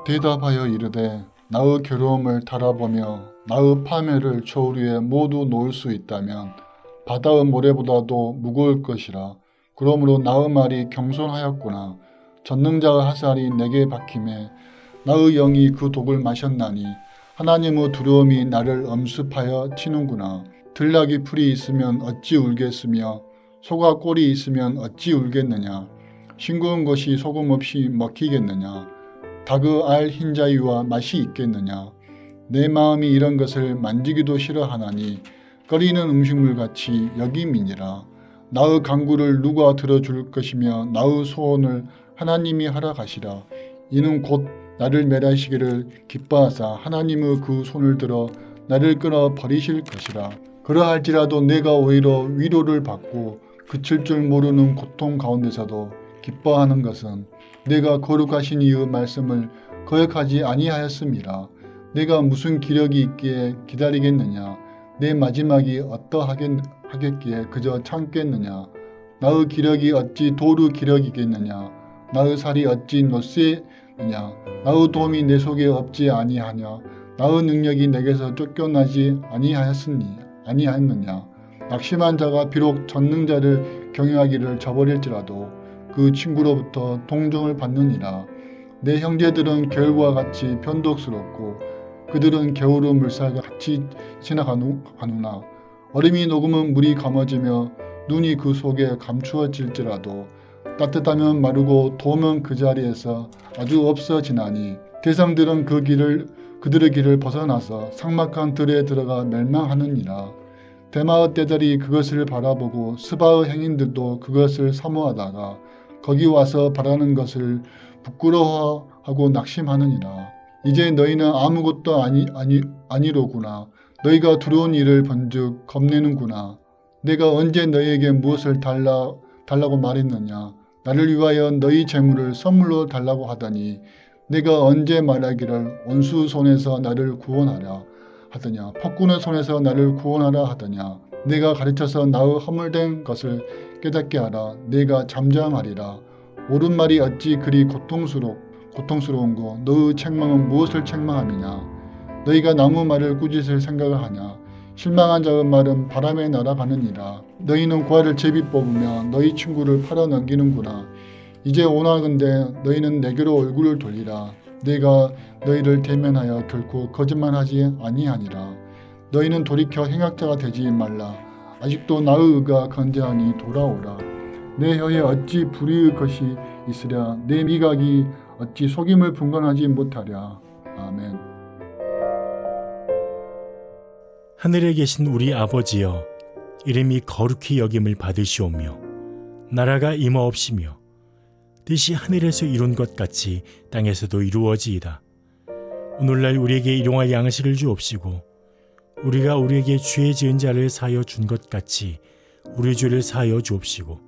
대답하여 이르되 나의 괴로움을 달아보며 나의 파멸을 저울 위에 모두 놓을 수 있다면 바다의 모래보다도 무거울 것이라. 그러므로 나의 말이 경솔하였구나. 전능자의 화살이 내게 박힘에 나의 영이 그 독을 마셨나니 하나님의 두려움이 나를 엄습하여 치는구나. 들나귀 풀이 있으면 어찌 울겠으며 소가 꼴이 있으면 어찌 울겠느냐. 싱거운 것이 소금 없이 먹히겠느냐. 닭의 알 흰자위와 맛이 있겠느냐. 내 마음이 이런 것을 만지기도 싫어하나니 끓이는 음식물같이 여김이니라. 나의 간구를 누가 들어줄 것이며 나의 소원을 하나님이 하라 가시라. 이는 곧 나를 멸하시기를 기뻐하사 하나님의 그 손을 들어 나를 끊어 버리실 것이라. 그러할지라도 내가 오히려 위로를 받고 그칠 줄 모르는 고통 가운데서도 기뻐하는 것은 내가 거룩하신 이의 말씀을 거역하지 아니하였음이라. 내가 무슨 기력이 있기에 기다리겠느냐. 내 마지막이 어떠하겠기에 그저 참겠느냐. 나의 기력이 어찌 돌의 기력이겠느냐. 나의 살이 어찌 노쇠느냐. 나의 도움이 내 속에 없지 아니하냐. 나의 능력이 내게서 쫓겨나지 아니하였느냐. 낙심한 자가 비록 전능자를 경외하기를 저버릴지라도 그 친구로부터 동정을 받느니라. 내 형제들은 겨울과 같이 변덕스럽고 그들은 겨울의 물살과 같이 지나가누나 얼음이 녹으면 물이 감아지며 눈이 그 속에 감추어질지라도 따뜻하면 마르고 더우면 그 자리에서 아주 없어지나니 대상들은 그들의 길을 벗어나서 삭막한 들에 들어가 멸망하느니라. 대마의 떼들이 그것을 바라보고 스바의 행인들도 그것을 사모하다가 거기 와서 바라는 것을 부끄러워하고 낙심하느니라. 이제 너희는 아무것도 아니로구나. 너희가 두려운 일을 본즉 겁내는구나. 내가 언제 너희에게 무엇을 달라고 말했느냐. 나를 위하여 너희 재물을 선물로 달라고 하더니 내가 언제 말하기를 원수 손에서 나를 구원하라 하더냐. 폭군의 손에서 나를 구원하라 하더냐. 내가 가르쳐서 나의 허물된 것을 깨닫게 하라. 내가 잠잠하리라. 옳은 말이 어찌 그리 고통스러운고 너의 책망은 무엇을 책망함이냐. 너희가 나무 말을 꾸짖을 생각을 하냐. 실망한 자의 말은 바람에 날아가느니라. 너희는 고아를 제비 뽑으며 너희 친구를 팔아 넘기는구나. 이제 원하건대 너희는 내게로 얼굴을 돌리라. 내가 너희를 대면하여 결코 거짓말하지 아니하니라. 너희는 돌이켜 행악자가 되지 말라. 아직도 나의 의가 건재하니 돌아오라. 내 혀에 어찌 불의의 것이 있으랴. 내 미각이 어찌 속임을 분간하지 못하랴. 아멘. 하늘에 계신 우리 아버지여, 이름이 거룩히 여김을 받으시오며 나라가 임하옵시며 뜻이 하늘에서 이룬 것 같이 땅에서도 이루어지이다. 오늘날 우리에게 일용할 양식을 주옵시고 우리가 우리에게 죄 지은 자를 사하여 준 것 같이 우리 죄를 사하여 주옵시고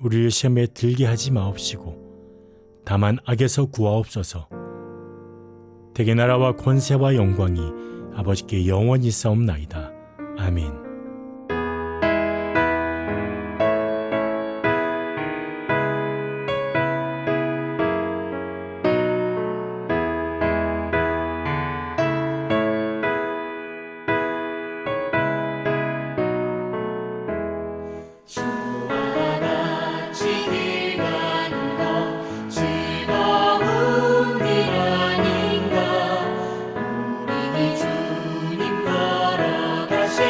우리를 시험에 들게 하지 마옵시고 다만 악에서 구하옵소서. 대개 나라와 권세와 영광이 아버지께 영원히 싸움나이다. 아멘. 주님 걸어가신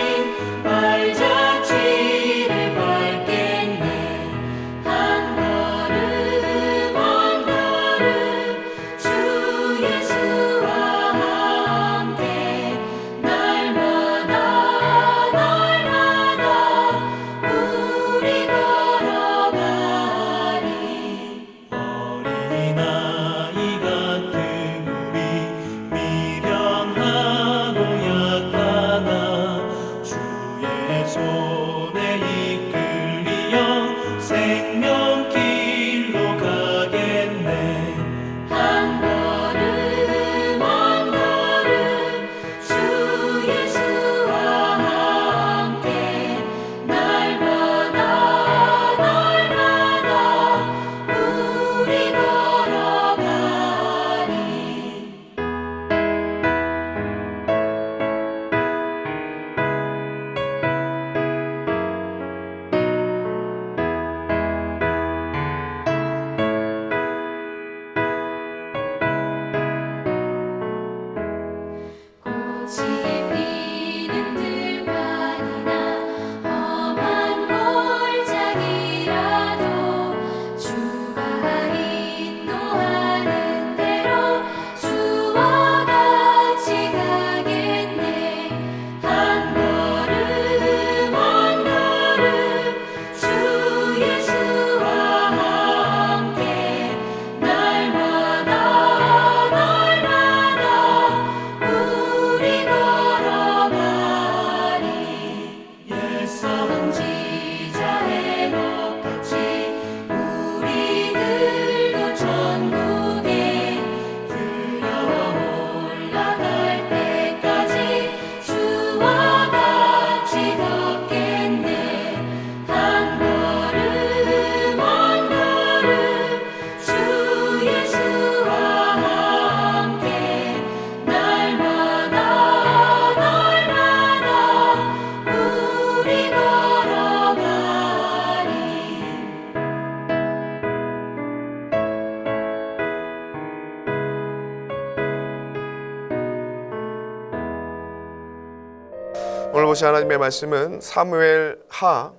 오늘 보실 하나님의 말씀은 사무엘 하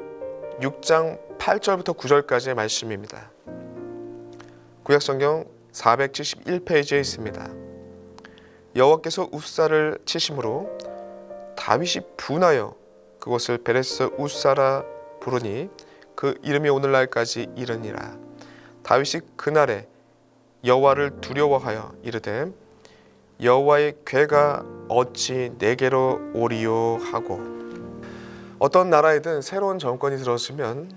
6장 8절부터 9절까지의 말씀입니다. 구약성경 471페이지에 있습니다. 여호와께서 우사를 치심으로 다윗이 분하여 그곳을 베레스 우사라 부르니 그 이름이 오늘날까지 이르니라. 다윗이 그날에 여호와를 두려워하여 이르되 여호와의 궤가 어찌 내게로 오리요 하고. 어떤 나라에든 새로운 정권이 들어서면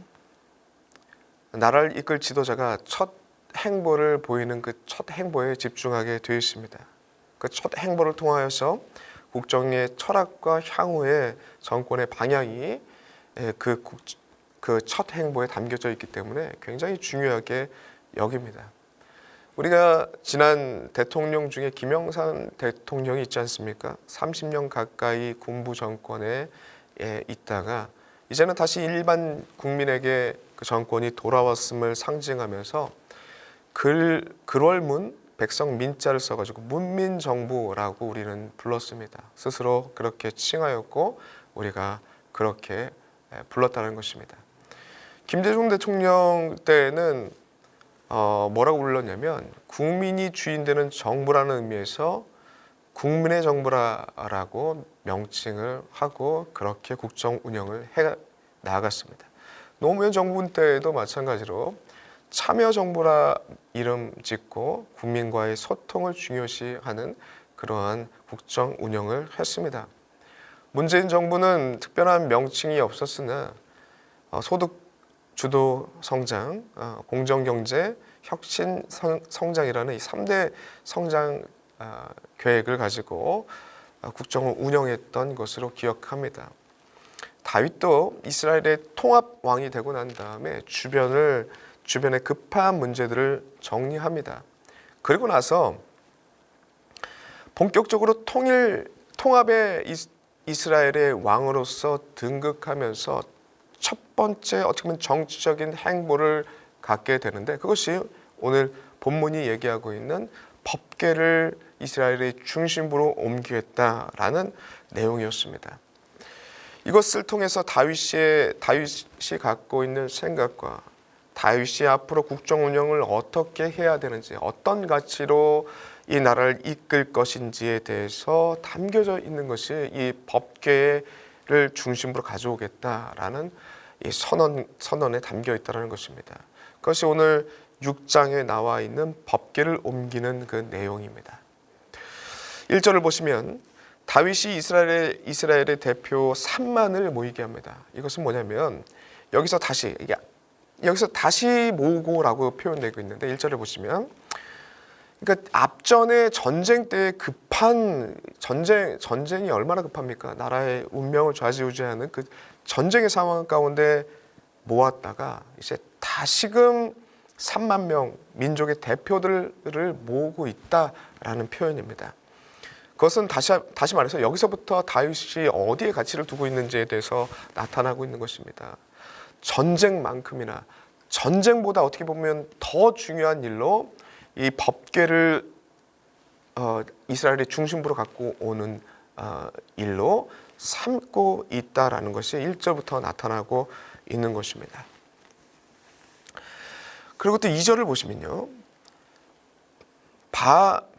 나라를 이끌 지도자가 첫 행보를 보이는 그 첫 행보에 집중하게 되어 있습니다. 그 첫 행보를 통하여서 국정의 철학과 향후의 정권의 방향이 그 첫 행보에 담겨져 있기 때문에 굉장히 중요하게 여깁니다. 우리가 지난 대통령 중에 김영삼 대통령이 있지 않습니까? 30년 가까이 군부 정권에 있다가 이제는 다시 일반 국민에게 그 정권이 돌아왔음을 상징하면서 글월문 백성 민자를 써가지고 문민정부라고 우리는 불렀습니다. 스스로 그렇게 칭하였고 우리가 그렇게 불렀다는 것입니다. 김대중 대통령 때는 뭐라고 불렀냐면 국민이 주인되는 정부라는 의미에서 국민의 정부라고 명칭을 하고 그렇게 국정 운영을 해 나아갔습니다. 노무현 정부 때도 마찬가지로 참여정부라 이름 짓고 국민과의 소통을 중요시하는 그러한 국정 운영을 했습니다. 문재인 정부는 특별한 명칭이 없었으나 소득 주도 성장, 공정경제, 혁신 성장이라는 이 3대 성장 계획을 가지고 국정을 운영했던 것으로 기억합니다. 다윗도 이스라엘의 통합 왕이 되고 난 다음에 주변의 급한 문제들을 정리합니다. 그리고 나서 본격적으로 통합의 이스라엘의 왕으로서 등극하면서 첫 번째 어떻게 보면 정치적인 행보를 갖게 되는데 그것이 오늘 본문이 얘기하고 있는 법궤를 이스라엘의 중심부로 옮기겠다라는 내용이었습니다. 이것을 통해서 다윗이 갖고 있는 생각과 다윗이 앞으로 국정 운영을 어떻게 해야 되는지 어떤 가치로 이 나라를 이끌 것인지에 대해서 담겨져 있는 것이 이 법궤를 중심으로 가져오겠다라는 이 선언에 담겨 있다는 것입니다. 그것이 오늘 6장에 나와 있는 법궤를 옮기는 그 내용입니다. 1절을 보시면 다윗이 이스라엘의 대표 3만을 모이게 합니다. 이것은 뭐냐면 여기서 다시 모으고라고 표현되고 있는데 1절을 보시면 그러니까 앞전에 전쟁 때 급한 전쟁이 얼마나 급합니까? 나라의 운명을 좌지우지하는 그 전쟁의 상황 가운데 모았다가 이제 다시금 3만 명 민족의 대표들을 모으고 있다라는 표현입니다. 그것은 다시 말해서 여기서부터 다윗이 어디에 가치를 두고 있는지에 대해서 나타나고 있는 것입니다. 전쟁만큼이나 전쟁보다 어떻게 보면 더 중요한 일로 이 법궤를 이스라엘의 중심부로 갖고 오는 일로 삼고 있다라는 것이 1절부터 나타나고 있는 것입니다. 그리고 또 2절을 보시면요.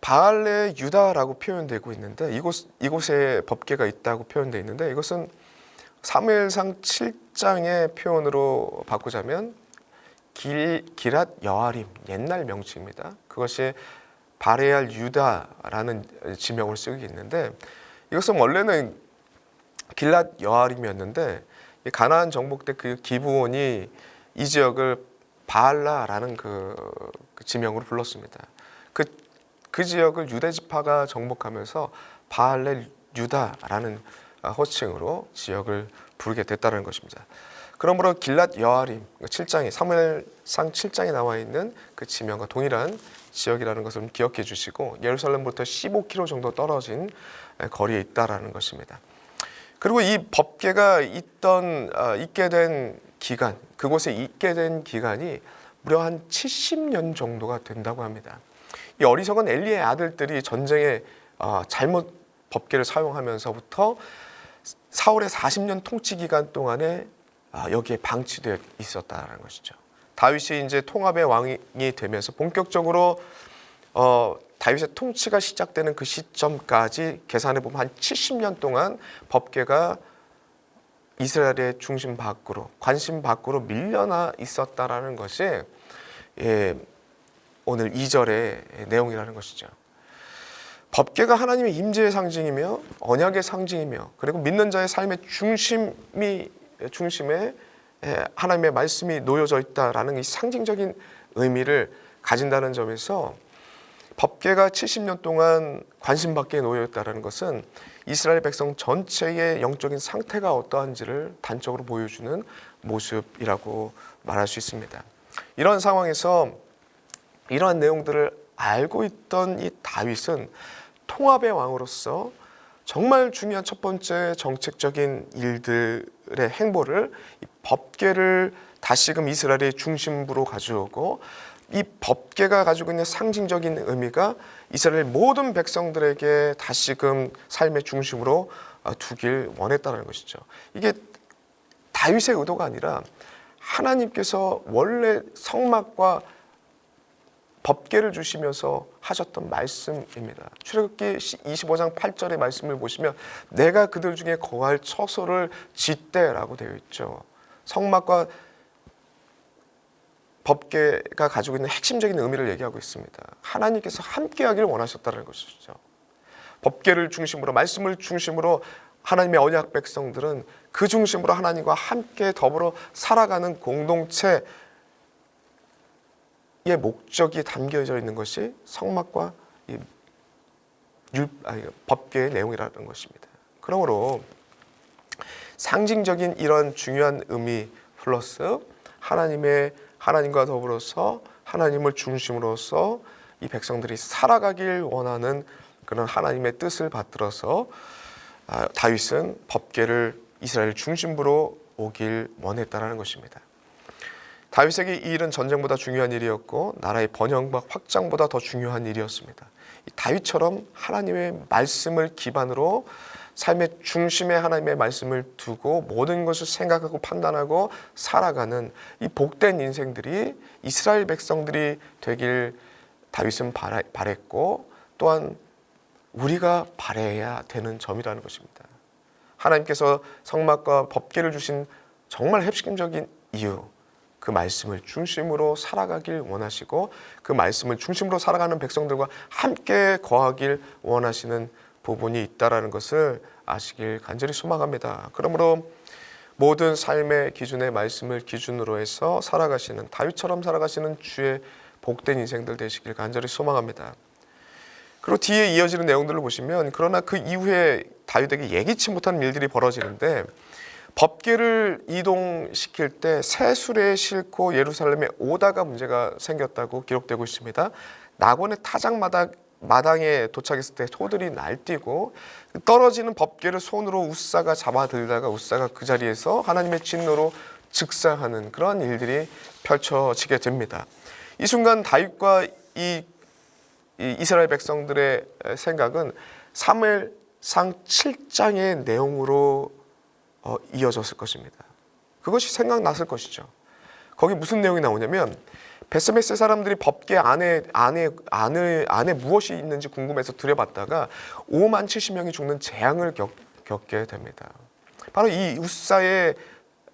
바알레 유다라고 표현되고 있는데 이곳에 법궤가 있다고 표현되어 있는데 이것은 사무엘상 7장의 표현으로 바꾸자면 기랏 여아림 옛날 명칭입니다. 그것이 바레알 유다라는 지명을 쓰고 있는데 이것은 원래는 길랏 여아림이었는데 가나안 정복 때 그 기브온이 이 지역을 바알라라는 그 지명으로 불렀습니다. 그 지역을 유대 지파가 정복하면서 바알레 유다라는 호칭으로 지역을 부르게 됐다는 것입니다. 그러므로 길랏 여아림 7장에 사무엘상 7장에 나와 있는 그 지명과 동일한 지역이라는 것을 기억해 주시고 예루살렘부터 15km 정도 떨어진 거리에 있다라는 것입니다. 그리고 이 법궤가 있게 된 기간, 그곳에 있게 된 기간이 무려 한 70년 정도가 된다고 합니다. 이 어리석은 엘리의 아들들이 전쟁에 잘못 법궤를 사용하면서부터 사울의 40년 통치 기간 동안에 여기에 방치되어 있었다는 것이죠. 다윗이 이제 통합의 왕이 되면서 본격적으로 다윗의 통치가 시작되는 그 시점까지 계산해 보면 한 70년 동안 법궤가 이스라엘의 중심 밖으로, 관심 밖으로 밀려나 있었다라는 것이 오늘 2절의 내용이라는 것이죠. 법궤가 하나님의 임재의 상징이며 언약의 상징이며 그리고 믿는 자의 삶의 중심에 하나님의 말씀이 놓여져 있다라는 이 상징적인 의미를 가진다는 점에서 법궤가 70년 동안 관심 밖에 놓여 있다는 것은 이스라엘 백성 전체의 영적인 상태가 어떠한지를 단적으로 보여주는 모습이라고 말할 수 있습니다. 이런 상황에서 이러한 내용들을 알고 있던 이 다윗은 통합의 왕으로서 정말 중요한 첫 번째 정책적인 일들의 행보를 이 법궤를 다시금 이스라엘의 중심부로 가져오고 이 법궤가 가지고 있는 상징적인 의미가 이스라엘 모든 백성들에게 다시금 삶의 중심으로 두길 원했다는 것이죠. 이게 다윗의 의도가 아니라 하나님께서 원래 성막과 법궤를 주시면서 하셨던 말씀입니다. 출애굽기 25장 8절의 말씀을 보시면 내가 그들 중에 거할 처소를 짓되라고 되어 있죠. 성막과 법궤가 가지고 있는 핵심적인 의미를 얘기하고 있습니다. 하나님께서 함께하기를 원하셨다는 것이죠. 법궤를 중심으로, 말씀을 중심으로 하나님의 언약 백성들은 그 중심으로 하나님과 함께 더불어 살아가는 공동체의 목적이 담겨져 있는 것이 성막과 이 법궤의 내용이라는 것입니다. 그러므로 상징적인 이런 중요한 의미 플러스 하나님과 더불어서 하나님을 중심으로서 이 백성들이 살아가길 원하는 그런 하나님의 뜻을 받들어서 다윗은 법궤를 이스라엘 중심부로 오길 원했다라는 것입니다. 다윗에게 이 일은 전쟁보다 중요한 일이었고 나라의 번영과 확장보다 더 중요한 일이었습니다. 다윗처럼 하나님의 말씀을 기반으로 삶의 중심에 하나님의 말씀을 두고 모든 것을 생각하고 판단하고 살아가는 이 복된 인생들이 이스라엘 백성들이 되길 다윗은 바랬고 또한 우리가 바라야 되는 점이라는 것입니다. 하나님께서 성막과 법궤를 주신 정말 핵심적인 이유, 그 말씀을 중심으로 살아가길 원하시고 그 말씀을 중심으로 살아가는 백성들과 함께 거하길 원하시는 부분이 있다라는 것을 아시길 간절히 소망합니다. 그러므로 모든 삶의 기준의 말씀을 기준으로 해서 살아가시는 다윗처럼 살아가시는 주의 복된 인생들 되시길 간절히 소망합니다. 그리고 뒤에 이어지는 내용들을 보시면 그러나 그 이후에 다윗에게 예기치 못한 일들이 벌어지는데 법궤를 이동시킬 때 새 수레에 싣고 예루살렘에 오다가 문제가 생겼다고 기록되고 있습니다. 낙원의 마당에 도착했을 때 소들이 날뛰고 떨어지는 법궤를 손으로 웃사가 잡아들다가 웃사가 그 자리에서 하나님의 진노로 즉사하는 그런 일들이 펼쳐지게 됩니다. 이 순간 다윗과 이 이스라엘 백성들의 생각은 사무엘상 7장의 내용으로 이어졌을 것입니다. 그것이 생각났을 것이죠. 거기 무슨 내용이 나오냐면 베스메스 사람들이 법궤 안에 무엇이 있는지 궁금해서 들여봤다가 5만 70명이 죽는 재앙을 겪게 됩니다. 바로 이 웃사의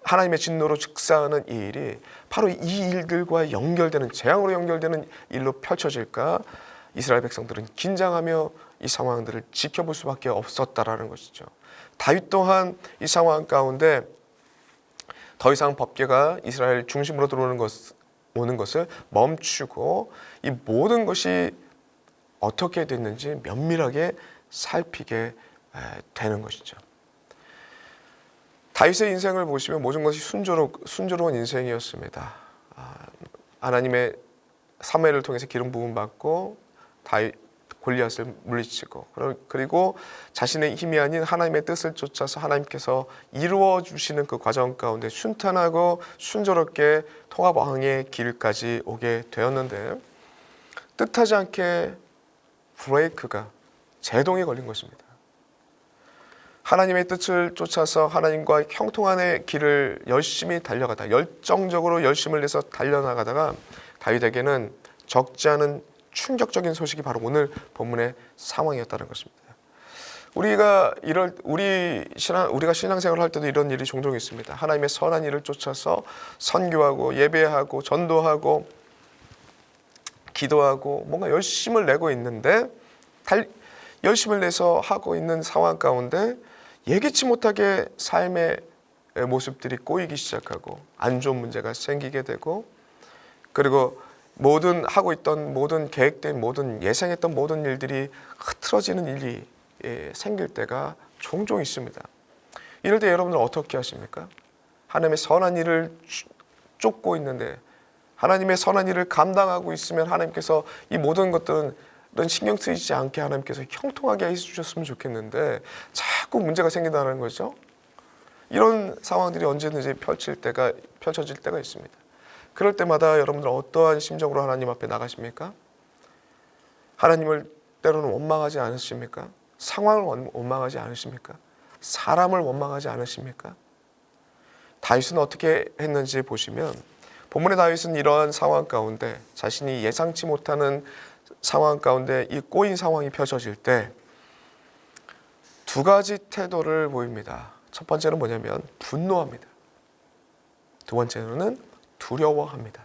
하나님의 진노로 즉사하는 이 일이 바로 이 일들과 연결되는 재앙으로 연결되는 일로 펼쳐질까 이스라엘 백성들은 긴장하며 이 상황들을 지켜볼 수밖에 없었다라는 것이죠. 다윗 또한 이 상황 가운데 더 이상 법궤가 이스라엘 중심으로 오는 것을 멈추고 이 모든 것이 어떻게 됐는지 면밀하게 살피게 되는 것이죠. 다윗의 인생을 보시면 모든 것이 순조로운 인생이었습니다. 하나님의 사무엘을 통해서 기름 부음 받고 골리앗을 물리치고 그리고 자신의 힘이 아닌 하나님의 뜻을 쫓아서 하나님께서 이루어 주시는 그 과정 가운데 순탄하고 순조롭게 통합왕의 길까지 오게 되었는데 뜻하지 않게 브레이크가 제동이 걸린 것입니다. 하나님의 뜻을 쫓아서 하나님과 형통한의 길을 열심히 달려가다 열정적으로 열심을 내서 달려나가다가 다윗에게는 적지 않은 충격적인 소식이 바로 오늘 본문의 상황이었다는 것입니다. 우리가 신앙생활을 할 때도 이런 일이 종종 있습니다. 하나님의 선한 일을 쫓아서 선교하고 예배하고 전도하고 기도하고 뭔가 열심을 내고 있는데 열심을 내서 하고 있는 상황 가운데 예기치 못하게 삶의 모습들이 꼬이기 시작하고 안 좋은 문제가 생기게 되고 그리고 하고 있던 모든 계획된 모든 예상했던 모든 일들이 흐트러지는 일이 생길 때가 종종 있습니다. 이럴 때 여러분들 어떻게 하십니까? 하나님의 선한 일을 쫓고 있는데 하나님의 선한 일을 감당하고 있으면 하나님께서 이 모든 것들은 신경 쓰이지 않게 하나님께서 형통하게 해주셨으면 좋겠는데 자꾸 문제가 생긴다는 거죠. 이런 상황들이 언제든지 펼쳐질 때가 있습니다. 그럴 때마다 여러분들 어떠한 심정으로 하나님 앞에 나가십니까? 하나님을 때로는 원망하지 않으십니까? 상황을 원망하지 않으십니까? 사람을 원망하지 않으십니까? 다윗은 어떻게 했는지 보시면 본문의 다윗은 이러한 상황 가운데 자신이 예상치 못하는 상황 가운데 이 꼬인 상황이 펼쳐질 때 두 가지 태도를 보입니다. 첫 번째는 뭐냐면 분노합니다. 두 번째는 두려워합니다.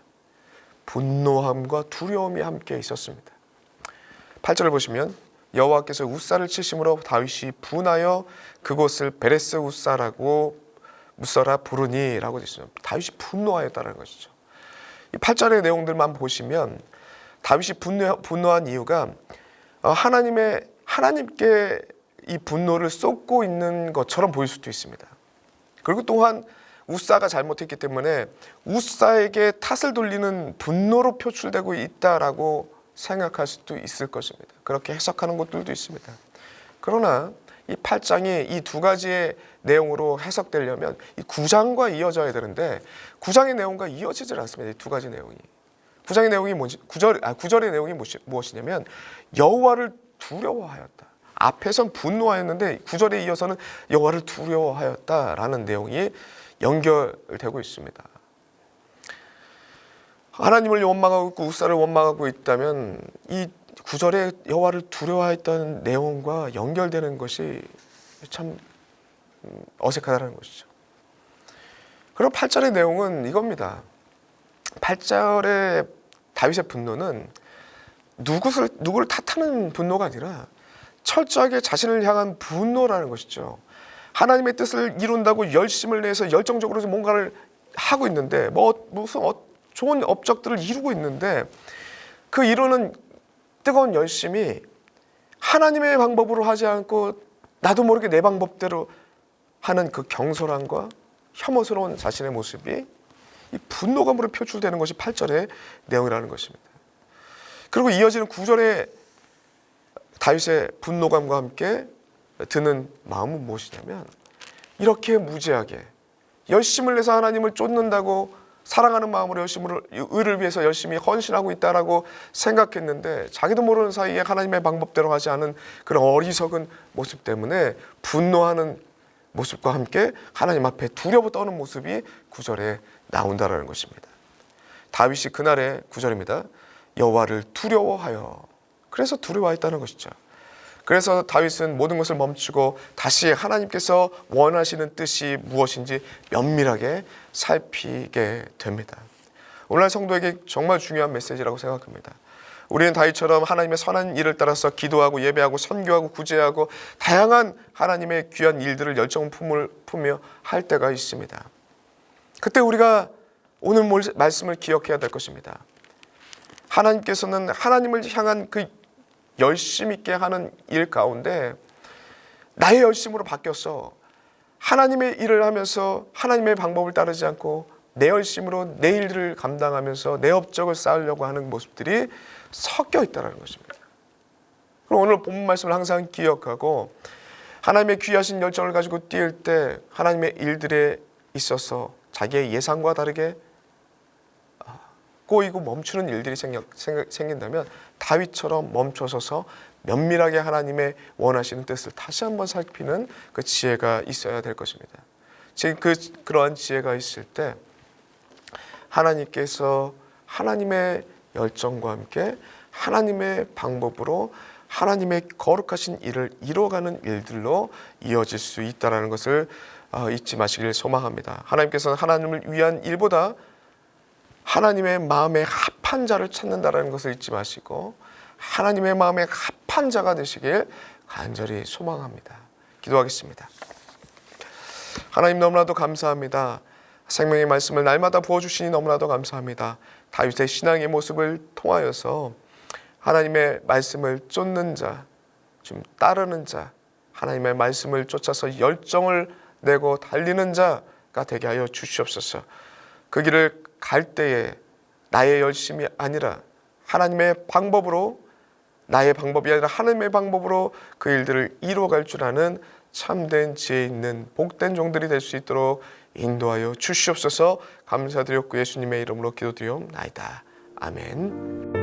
분노함과 두려움이 함께 있었습니다. 8절을 보시면 여호와께서 웃사를 치심으로 다윗이 분하여 그곳을 베레스 웃사라고 무서라 부르니 라고 되어 있습니다. 다윗이 분노하였다는 것이죠. 이 8절의 내용들만 보시면 다윗이 분노한 이유가 하나님께 이 분노를 쏟고 있는 것처럼 보일 수도 있습니다. 그리고 또한 웃사가 잘못했기 때문에 웃사에게 탓을 돌리는 분노로 표출되고 있다라고 생각할 수도 있을 것입니다. 그렇게 해석하는 것들도 있습니다. 그러나 이 8장이 이 두 가지의 내용으로 해석되려면 이 9장과 이어져야 되는데 9장의 내용과 이어지질 않습니다. 이 두 가지 내용이. 9장의 내용이 9절의 내용이 무엇이냐면 여호와를 두려워하였다. 앞에선 분노하였는데 9절에 이어서는 여호와를 두려워하였다라는 내용이 연결되고 있습니다. 하나님을 원망하고 있고 웃사를 원망하고 있다면 이 9절에 여호와를 두려워했던 내용과 연결되는 것이 참 어색하다는 것이죠. 그럼 8절의 내용은 이겁니다. 8절의 다윗의 분노는 누구를 탓하는 분노가 아니라 철저하게 자신을 향한 분노라는 것이죠. 하나님의 뜻을 이룬다고 열심을 내서 열정적으로 뭔가를 하고 있는데 무슨 좋은 업적들을 이루고 있는데 그 이루는 뜨거운 열심이 하나님의 방법으로 하지 않고 나도 모르게 내 방법대로 하는 그 경솔함과 혐오스러운 자신의 모습이 이 분노감으로 표출되는 것이 8절의 내용이라는 것입니다. 그리고 이어지는 9절의 다윗의 분노감과 함께 드는 마음은 무엇이냐면 이렇게 무지하게 열심을 내서 하나님을 쫓는다고 사랑하는 마음으로 의를 위해서 열심히 헌신하고 있다라고 생각했는데 자기도 모르는 사이에 하나님의 방법대로 하지 않은 그런 어리석은 모습 때문에 분노하는 모습과 함께 하나님 앞에 두려워 떠는 모습이 9절에 나온다는 것입니다. 다윗이 그날의 9절입니다. 여호와를 두려워하여 그래서 두려워했다는 것이죠. 그래서 다윗은 모든 것을 멈추고 다시 하나님께서 원하시는 뜻이 무엇인지 면밀하게 살피게 됩니다. 오늘날 성도에게 정말 중요한 메시지라고 생각합니다. 우리는 다윗처럼 하나님의 선한 일을 따라서 기도하고 예배하고 선교하고 구제하고 다양한 하나님의 귀한 일들을 열정품을 품며 할 때가 있습니다. 그때 우리가 오늘 말씀을 기억해야 될 것입니다. 하나님께서는 하나님을 향한 그 열심 있게 하는 일 가운데 나의 열심으로 바뀌어서 하나님의 일을 하면서 하나님의 방법을 따르지 않고 내 열심으로 내 일들을 감당하면서 내 업적을 쌓으려고 하는 모습들이 섞여 있다는 것입니다. 그럼 오늘 본문 말씀을 항상 기억하고 하나님의 귀하신 열정을 가지고 뛸 때 하나님의 일들에 있어서 자기의 예상과 다르게 꼬이고 멈추는 일들이 생긴다면 다윗처럼 멈춰서서 면밀하게 하나님의 원하시는 뜻을 다시 한번 살피는 그 지혜가 있어야 될 것입니다. 지금 그러한 지혜가 있을 때 하나님께서 하나님의 열정과 함께 하나님의 방법으로 하나님의 거룩하신 일을 이뤄가는 일들로 이어질 수 있다는 것을 잊지 마시길 소망합니다. 하나님께서는 하나님을 위한 일보다 하나님의 마음에 합한 자를 찾는다는 것을 잊지 마시고 하나님의 마음에 합한 자가 되시길 간절히 소망합니다. 기도하겠습니다. 하나님 너무나도 감사합니다. 생명의 말씀을 날마다 부어주시니 너무나도 감사합니다. 다윗의 신앙의 모습을 통하여서 하나님의 말씀을 쫓는 자, 좀 따르는 자, 하나님의 말씀을 쫓아서 열정을 내고 달리는 자가 되게 하여 주시옵소서. 그 길을 갈 때에 나의 열심이 아니라 하나님의 방법으로, 나의 방법이 아니라 하나님의 방법으로 그 일들을 이루어갈 줄 아는 참된 지혜 있는 복된 종들이 될 수 있도록 인도하여 주시옵소서. 감사드렸고 예수님의 이름으로 기도드리옵나이다. 아멘.